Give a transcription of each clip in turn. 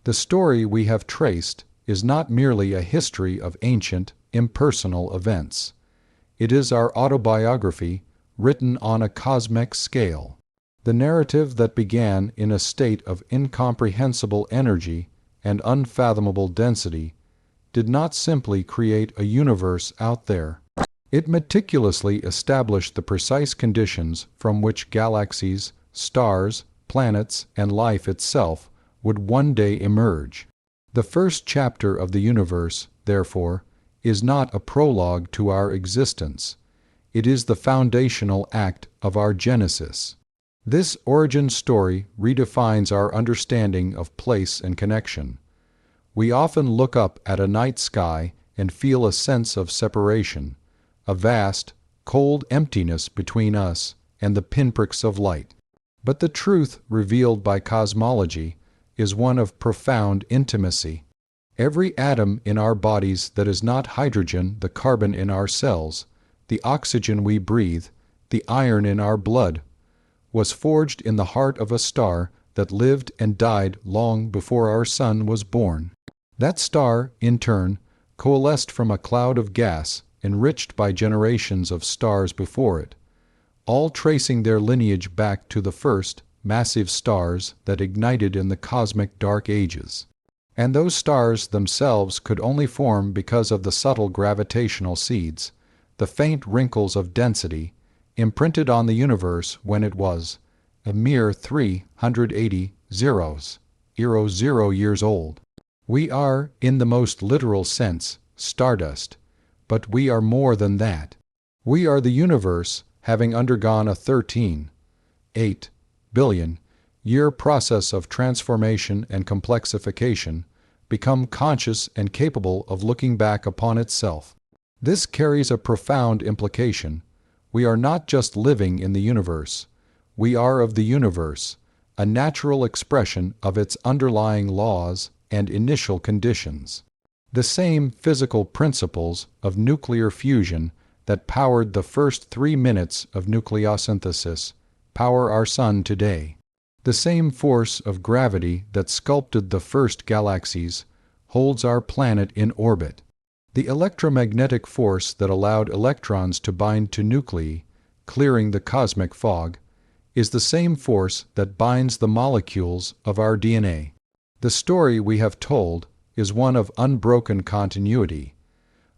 The story we have traced is not merely a history of ancient, impersonal events. It is our autobiography written on a cosmic scale. The narrative that began in a state of incomprehensible energy and unfathomable density did not simply create a universe out there. It meticulously established the precise conditions from which galaxies, stars, planets, and life itself would one day emerge. The first chapter of the universe, therefore, is not a prologue to our existence. It is the foundational act of our genesis. This origin story redefines our understanding of place and connection. We often look up at a night sky and feel a sense of separation, a vast, cold emptiness between us and the pinpricks of light. But the truth revealed by cosmology is one of profound intimacy. Every atom in our bodies that is not hydrogen, the carbon in our cells, the oxygen we breathe, the iron in our blood, was forged in the heart of a star that lived and died long before our sun was born. That star, in turn, coalesced from a cloud of gas enriched by generations of stars before it, all tracing their lineage back to the first, massive stars that ignited in the cosmic dark ages. And those stars themselves could only form because of the subtle gravitational seeds, the faint wrinkles of density, imprinted on the universe when it was a mere 380 years old. We are, in the most literal sense, stardust, but we are more than that. We are the universe having undergone a 13.8 billion year process of transformation and complexification, become conscious and capable of looking back upon itself. This carries a profound implication. We are not just living in the universe. We are of the universe, a natural expression of its underlying laws and initial conditions. The same physical principles of nuclear fusion that powered the first 3 minutes of nucleosynthesis power our sun today. The same force of gravity that sculpted the first galaxies holds our planet in orbit. The electromagnetic force that allowed electrons to bind to nuclei, clearing the cosmic fog, is the same force that binds the molecules of our DNA. The story we have told is one of unbroken continuity.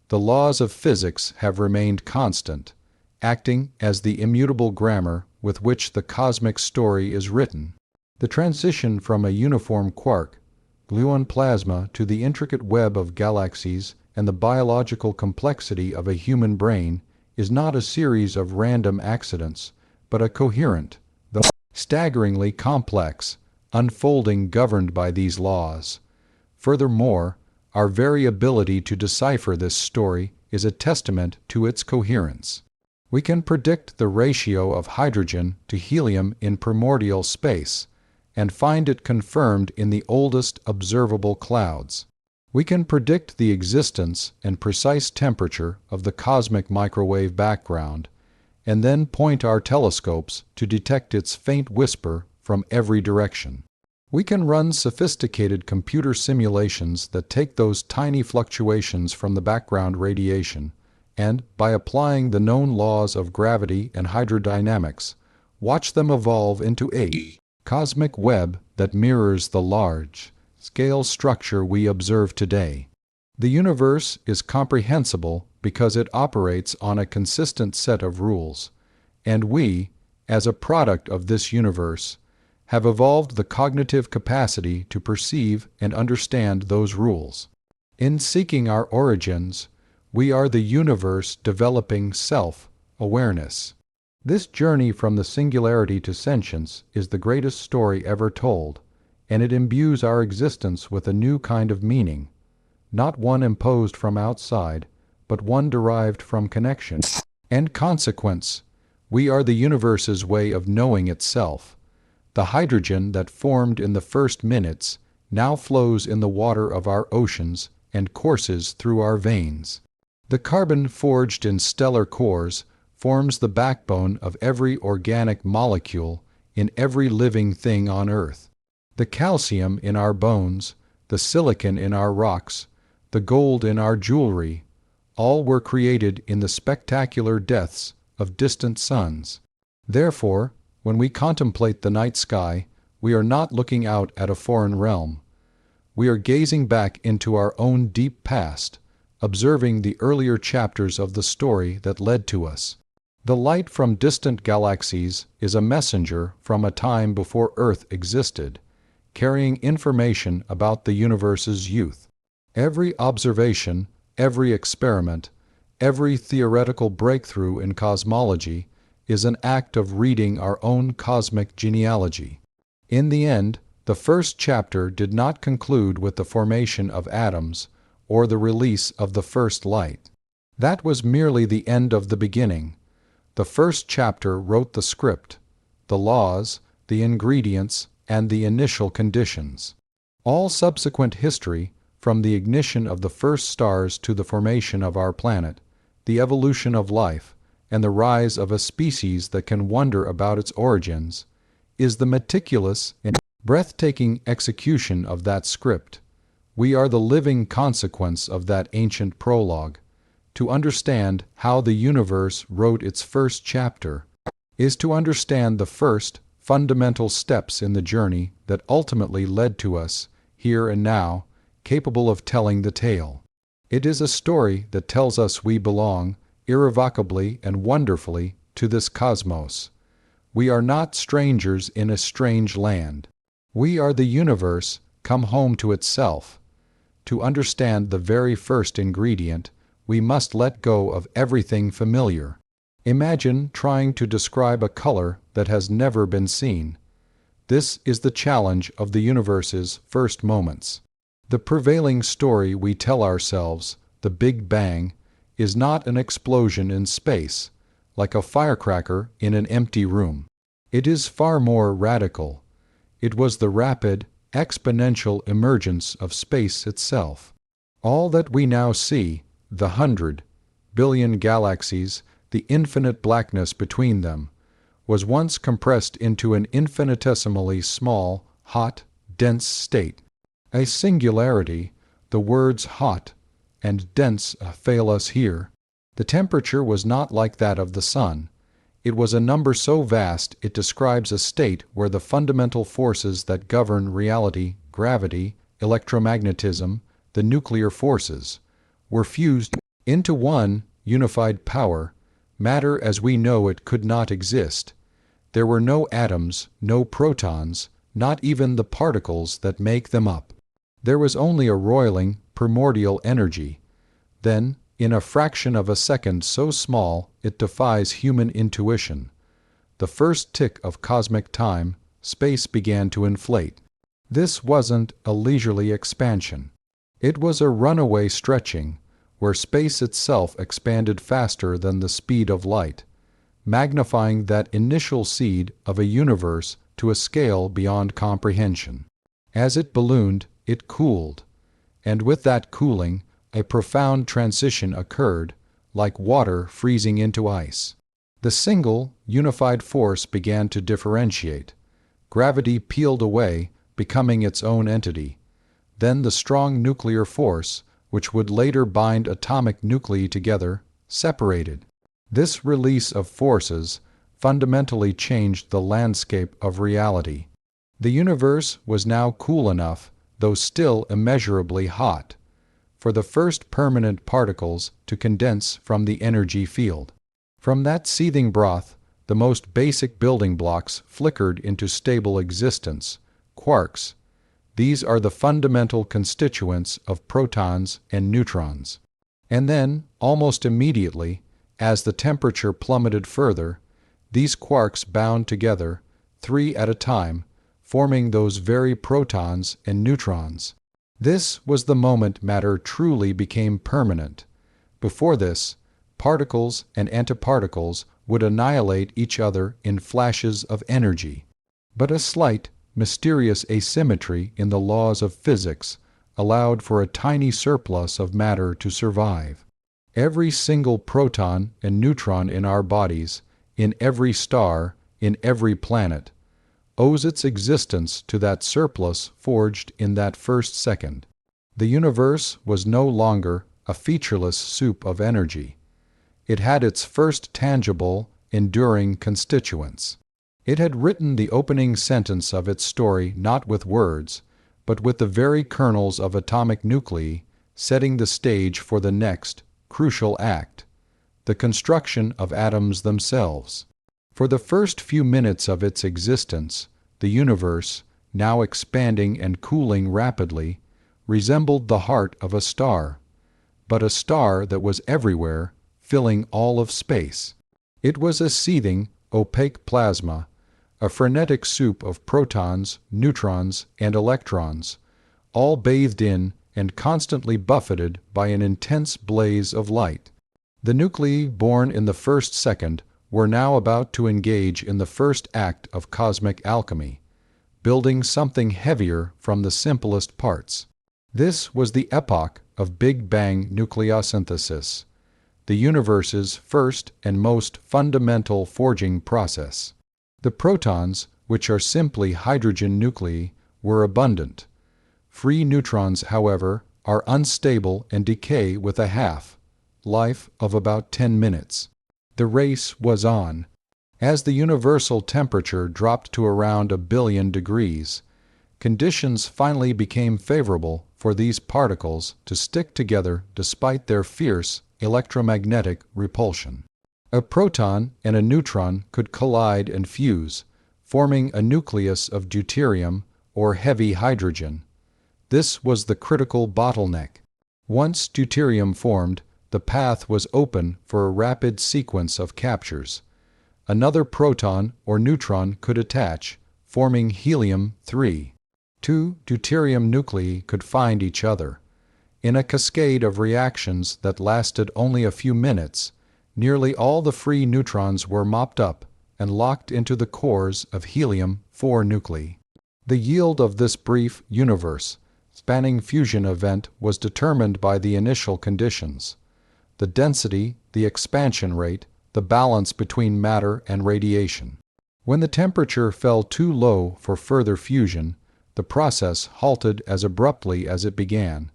The laws of physics have remained constant, acting as the immutable grammar with which the cosmic story is written. The transition from a uniform quark, gluon plasma, to the intricate web of galaxies and the biological complexity of a human brain is not a series of random accidents, but a coherent, though staggeringly complex, unfolding governed by these laws. Furthermore, our very ability to decipher this story is a testament to its coherence. We can predict the ratio of hydrogen to helium in primordial space, and find it confirmed in the oldest observable clouds. We can predict the existence and precise temperature of the cosmic microwave background, and then point our telescopes to detect its faint whisper from every direction. We can run sophisticated computer simulations that take those tiny fluctuations from the background radiation, and, by applying the known laws of gravity and hydrodynamics, watch them evolve into a cosmic web that mirrors the large-scale structure we observe today. The universe is comprehensible because it operates on a consistent set of rules, and we, as a product of this universe, have evolved the cognitive capacity to perceive and understand those rules. In seeking our origins, we are the universe developing self-awareness. This journey from the singularity to sentience is the greatest story ever told, and it imbues our existence with a new kind of meaning, not one imposed from outside, but one derived from connection and consequence. We are the universe's way of knowing itself. The hydrogen that formed in the first minutes now flows in the water of our oceans and courses through our veins. The carbon forged in stellar cores forms the backbone of every organic molecule in every living thing on Earth. The calcium in our bones, the silicon in our rocks, the gold in our jewelry, all were created in the spectacular deaths of distant suns. Therefore, when we contemplate the night sky, we are not looking out at a foreign realm. We are gazing back into our own deep past, observing the earlier chapters of the story that led to us. The light from distant galaxies is a messenger from a time before Earth existed, carrying information about the universe's youth. Every observation, every experiment, every theoretical breakthrough in cosmology is an act of reading our own cosmic genealogy. In the end, the first chapter did not conclude with the formation of atoms or the release of the first light. That was merely the end of the beginning. The first chapter wrote the script, the laws, the ingredients, and the initial conditions. All subsequent history, from the ignition of the first stars to the formation of our planet, the evolution of life, and the rise of a species that can wonder about its origins, is the meticulous and breathtaking execution of that script. We are the living consequence of that ancient prologue. To understand how the universe wrote its first chapter is to understand the first fundamental steps in the journey that ultimately led to us, here and now, capable of telling the tale. It is a story that tells us we belong, irrevocably and wonderfully, to this cosmos. We are not strangers in a strange land. We are the universe come home to itself. To understand the very first ingredient, we must let go of everything familiar. Imagine trying to describe a color that has never been seen. This is the challenge of the universe's first moments. The prevailing story we tell ourselves, the Big Bang, is not an explosion in space, like a firecracker in an empty room. It is far more radical. It was the rapid, exponential emergence of space itself. All that we now see, the 100 billion galaxies, the infinite blackness between them, was once compressed into an infinitesimally small, hot, dense state. A singularity, the words hot and dense fail us here. The temperature was not like that of the sun. It was a number so vast it describes a state where the fundamental forces that govern reality, gravity, electromagnetism, the nuclear forces, were fused into one unified power. Matter as we know it could not exist. There were no atoms, no protons, not even the particles that make them up. There was only a roiling, primordial energy. Then, in a fraction of a second so small it defies human intuition, the first tick of cosmic time, space began to inflate. This wasn't a leisurely expansion. It was a runaway stretching, where space itself expanded faster than the speed of light, magnifying that initial seed of a universe to a scale beyond comprehension. As it ballooned, it cooled, and with that cooling, a profound transition occurred, like water freezing into ice. The single, unified force began to differentiate. Gravity peeled away, becoming its own entity. Then the strong nuclear force, which would later bind atomic nuclei together, separated. This release of forces fundamentally changed the landscape of reality. The universe was now cool enough, though still immeasurably hot, for the first permanent particles to condense from the energy field. From that seething broth, the most basic building blocks flickered into stable existence, quarks. These are the fundamental constituents of protons and neutrons. And then, almost immediately, as the temperature plummeted further, these quarks bound together, 3 at a time, forming those very protons and neutrons. This was the moment matter truly became permanent. Before this, particles and antiparticles would annihilate each other in flashes of energy. But a slight, mysterious asymmetry in the laws of physics allowed for a tiny surplus of matter to survive. Every single proton and neutron in our bodies, in every star, in every planet, owes its existence to that surplus forged in that first second. The universe was no longer a featureless soup of energy. It had its first tangible, enduring constituents. It had written the opening sentence of its story not with words, but with the very kernels of atomic nuclei, setting the stage for the next, crucial act, the construction of atoms themselves. For the first few minutes of its existence, the universe, now expanding and cooling rapidly, resembled the heart of a star, but a star that was everywhere, filling all of space. It was a seething, opaque plasma, a frenetic soup of protons, neutrons, and electrons, all bathed in and constantly buffeted by an intense blaze of light. The nuclei born in the first second were now about to engage in the first act of cosmic alchemy, building something heavier from the simplest parts. This was the epoch of Big Bang nucleosynthesis, the universe's first and most fundamental forging process. The protons, which are simply hydrogen nuclei, were abundant. Free neutrons, however, are unstable and decay with a half-life of about 10 minutes. The race was on. As the universal temperature dropped to around 1 billion degrees, conditions finally became favorable for these particles to stick together despite their fierce electromagnetic repulsion. A proton and a neutron could collide and fuse, forming a nucleus of deuterium or heavy hydrogen. This was the critical bottleneck. Once deuterium formed, the path was open for a rapid sequence of captures. Another proton or neutron could attach, forming helium-3. Two deuterium nuclei could find each other. In a cascade of reactions that lasted only a few minutes, nearly all the free neutrons were mopped up and locked into the cores of helium-4 nuclei. The yield of this brief universe-spanning fusion event was determined by the initial conditions: the density, the expansion rate, the balance between matter and radiation. When the temperature fell too low for further fusion, the process halted as abruptly as it began.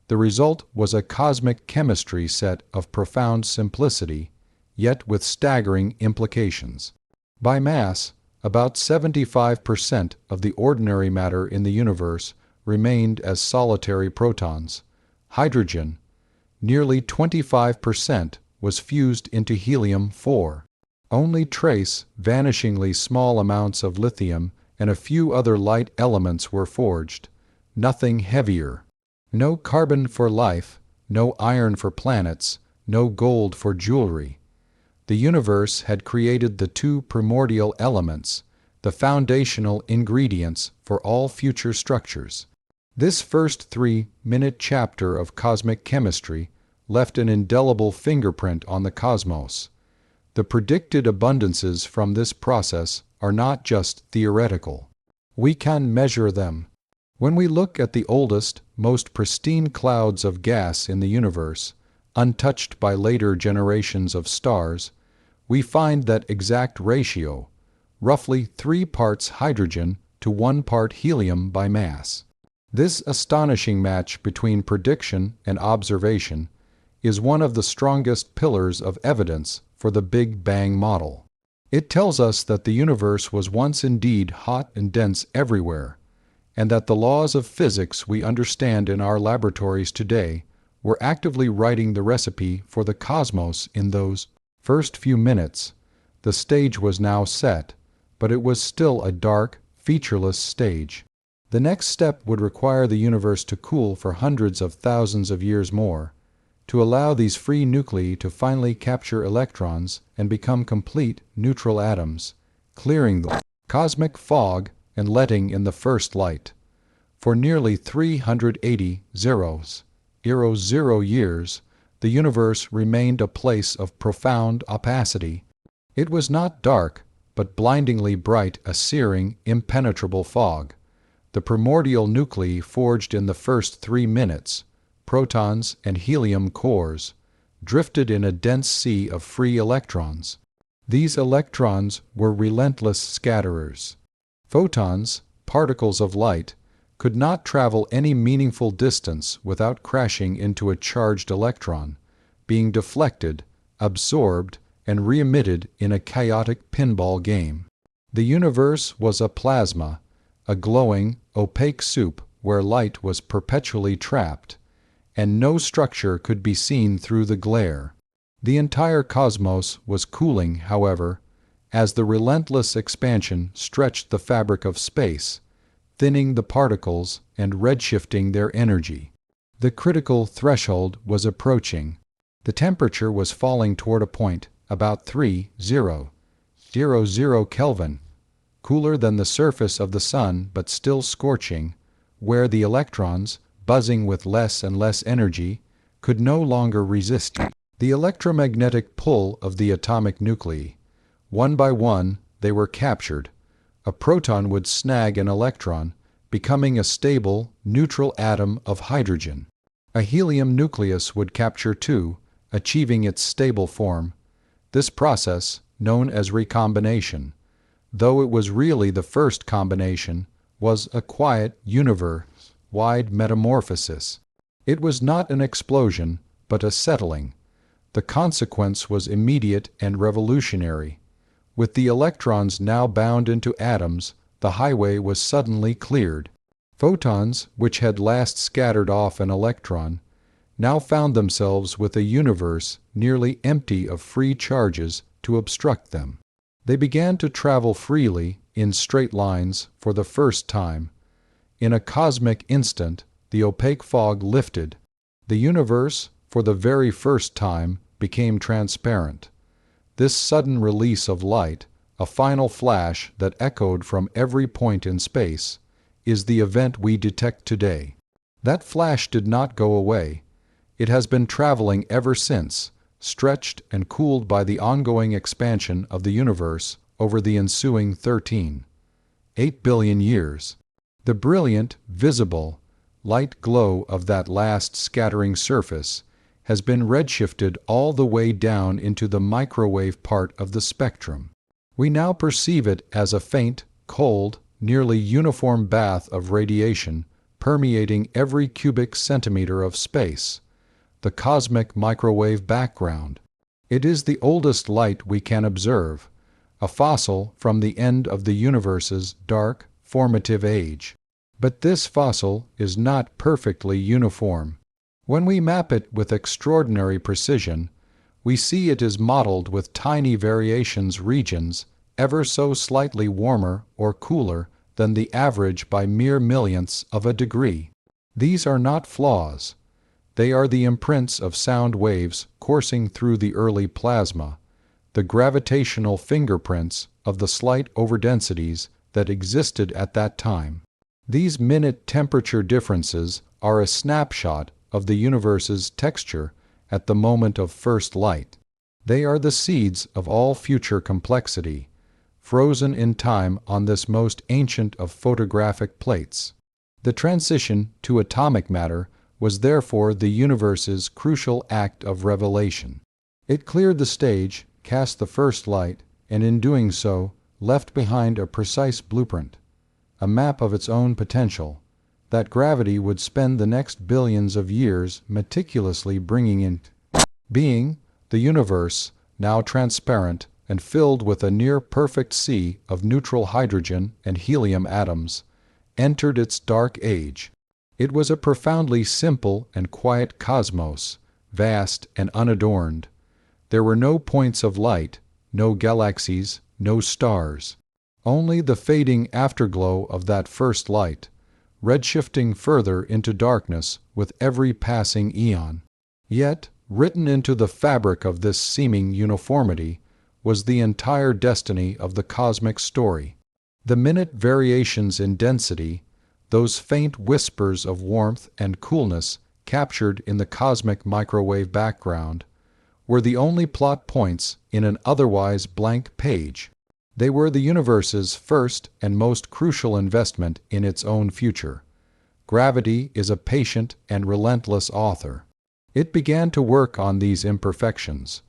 The result was a cosmic chemistry set of profound simplicity, yet with staggering implications. By mass, about 75% of the ordinary matter in the universe remained as solitary protons. Hydrogen, nearly 25%, was fused into helium-4. Only trace vanishingly small amounts of lithium and a few other light elements were forged, nothing heavier. No carbon for life, no iron for planets, no gold for jewelry. The universe had created the two primordial elements, the foundational ingredients for all future structures. This first 3-minute chapter of cosmic chemistry left an indelible fingerprint on the cosmos. The predicted abundances from this process are not just theoretical. We can measure them. When we look at the oldest, most pristine clouds of gas in the universe, untouched by later generations of stars, we find that exact ratio, roughly 3 parts hydrogen to 1 part helium by mass. This astonishing match between prediction and observation is one of the strongest pillars of evidence for the Big Bang model. It tells us that the universe was once indeed hot and dense everywhere, and that the laws of physics we understand in our laboratories today were actively writing the recipe for the cosmos in those first few minutes. The stage was now set, but it was still a dark, featureless stage. The next step would require the universe to cool for hundreds of thousands of years more, to allow these free nuclei to finally capture electrons and become complete neutral atoms, clearing the cosmic fog and letting in the first light. For nearly 380 years, the universe remained a place of profound opacity. It was not dark, but blindingly bright, a searing, impenetrable fog. The primordial nuclei forged in the first 3 minutes, protons and helium cores, drifted in a dense sea of free electrons. These electrons were relentless scatterers. Photons, particles of light, could not travel any meaningful distance without crashing into a charged electron, being deflected, absorbed, and re-emitted in a chaotic pinball game. The universe was a plasma, a glowing, opaque soup where light was perpetually trapped, and no structure could be seen through the glare. The entire cosmos was cooling, however, as the relentless expansion stretched the fabric of space, thinning the particles and redshifting their energy. The critical threshold was approaching. The temperature was falling toward a point about 3000 Kelvin, cooler than the surface of the sun but still scorching, where the electrons, buzzing with less and less energy, could no longer resist the electromagnetic pull of the atomic nuclei. One by one, they were captured. A proton would snag an electron, becoming a stable, neutral atom of hydrogen. A helium nucleus would capture two, achieving its stable form. This process, known as recombination, though it was really the first combination, was a quiet, universe-wide metamorphosis. It was not an explosion, but a settling. The consequence was immediate and revolutionary. With the electrons now bound into atoms, the highway was suddenly cleared. Photons, which had last scattered off an electron, now found themselves with a universe nearly empty of free charges to obstruct them. They began to travel freely, in straight lines, for the first time. In a cosmic instant, the opaque fog lifted. The universe, for the very first time, became transparent. This sudden release of light, a final flash that echoed from every point in space, is the event we detect today. That flash did not go away. It has been traveling ever since, stretched and cooled by the ongoing expansion of the universe over the ensuing 8 billion years. The brilliant, visible, light glow of that last scattering surface has been redshifted all the way down into the microwave part of the spectrum. We now perceive it as a faint, cold, nearly uniform bath of radiation permeating every cubic centimeter of space, the cosmic microwave background. It is the oldest light we can observe, a fossil from the end of the universe's dark, formative age. But this fossil is not perfectly uniform. When we map it with extraordinary precision, we see it is modeled with tiny variations regions ever so slightly warmer or cooler than the average by mere millionths of a degree. These are not flaws. They are the imprints of sound waves coursing through the early plasma, the gravitational fingerprints of the slight overdensities that existed at that time. These minute temperature differences are a snapshot of the universe's texture at the moment of first light. They are the seeds of all future complexity, frozen in time on this most ancient of photographic plates. The transition to atomic matter was therefore the universe's crucial act of revelation. It cleared the stage, cast the first light, and in doing so left behind a precise blueprint, a map of its own potential, that gravity would spend the next billions of years meticulously bringing into being. The universe, now transparent and filled with a near-perfect sea of neutral hydrogen and helium atoms, entered its dark age. It was a profoundly simple and quiet cosmos, vast and unadorned. There were no points of light, no galaxies, no stars. Only the fading afterglow of that first light, redshifting further into darkness with every passing eon. Yet, written into the fabric of this seeming uniformity was the entire destiny of the cosmic story. The minute variations in density, those faint whispers of warmth and coolness captured in the cosmic microwave background, were the only plot points in an otherwise blank page. They were the universe's first and most crucial investment in its own future. Gravity is a patient and relentless author. It began to work on these imperfections.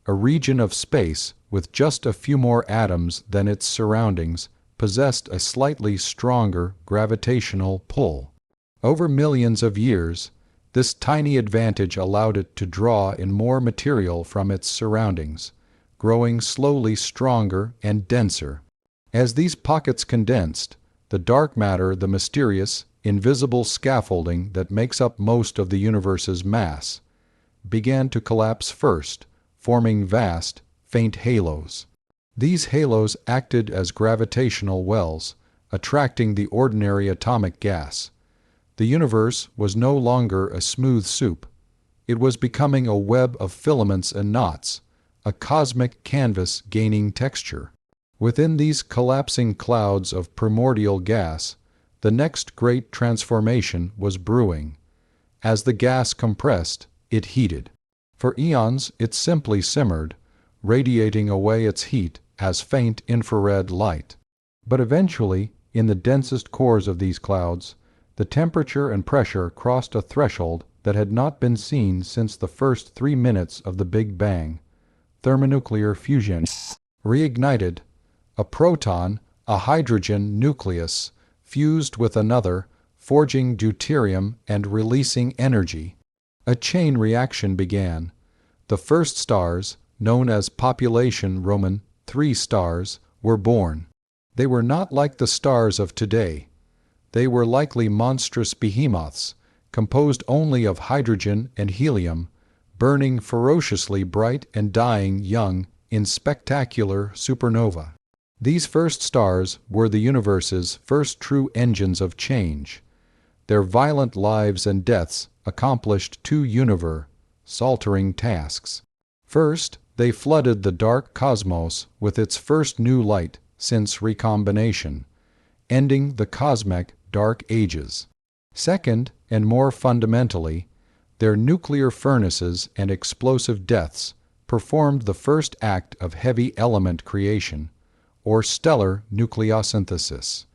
A region of space with just a few more atoms than its surroundings possessed a slightly stronger gravitational pull. Over millions of years, this tiny advantage allowed it to draw in more material from its surroundings, growing slowly stronger and denser. As these pockets condensed, the dark matter, the mysterious, invisible scaffolding that makes up most of the universe's mass, began to collapse first, forming vast, faint halos. These halos acted as gravitational wells, attracting the ordinary atomic gas. The universe was no longer a smooth soup. It was becoming a web of filaments and knots, a cosmic canvas gaining texture. Within these collapsing clouds of primordial gas, the next great transformation was brewing. As the gas compressed, it heated. For eons it simply simmered, radiating away its heat as faint infrared light. But eventually, in the densest cores of these clouds, the temperature and pressure crossed a threshold that had not been seen since the first 3 minutes of the Big Bang. Thermonuclear fusion. Reignited, a proton, a hydrogen nucleus, fused with another, forging deuterium and releasing energy. A chain reaction began. The first stars, known as population Roman 3 stars, were born. They were not like the stars of today. They were likely monstrous behemoths, composed only of hydrogen and helium, burning ferociously bright and dying young in spectacular supernova. These first stars were the universe's first true engines of change. Their violent lives and deaths accomplished 2 universe-altering tasks. First, they flooded the dark cosmos with its first new light since recombination, ending the cosmic dark ages. Second, and more fundamentally, their nuclear furnaces and explosive deaths performed the first act of heavy element creation, or stellar nucleosynthesis.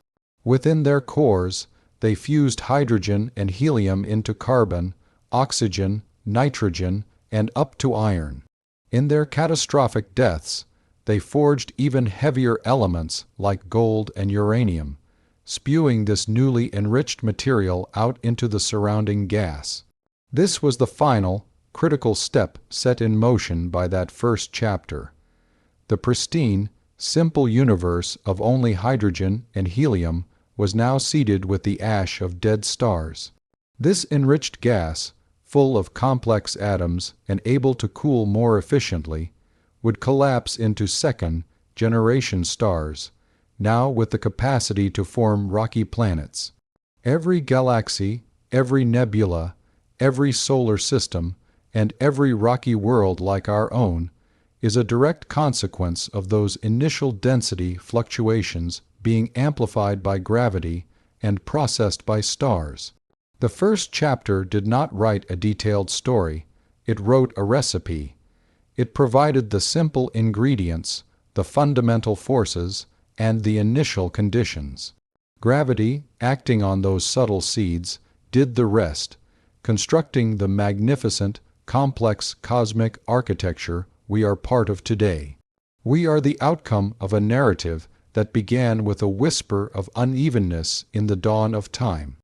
Within their cores, they fused hydrogen and helium into carbon, oxygen, nitrogen, and up to iron. In their catastrophic deaths, they forged even heavier elements like gold and uranium, spewing this newly enriched material out into the surrounding gas. This was the final, critical step set in motion by that first chapter. The pristine, simple universe of only hydrogen and helium was now seeded with the ash of dead stars. This enriched gas, full of complex atoms and able to cool more efficiently, would collapse into second-generation stars, now with the capacity to form rocky planets. Every galaxy, every nebula, every solar system, and every rocky world like our own is a direct consequence of those initial density fluctuations being amplified by gravity and processed by stars. The first chapter did not write a detailed story, it wrote a recipe. It provided the simple ingredients, the fundamental forces, and the initial conditions. Gravity, acting on those subtle seeds, did the rest, constructing the magnificent, complex cosmic architecture we are part of today. We are the outcome of a narrative that began with a whisper of unevenness in the dawn of time.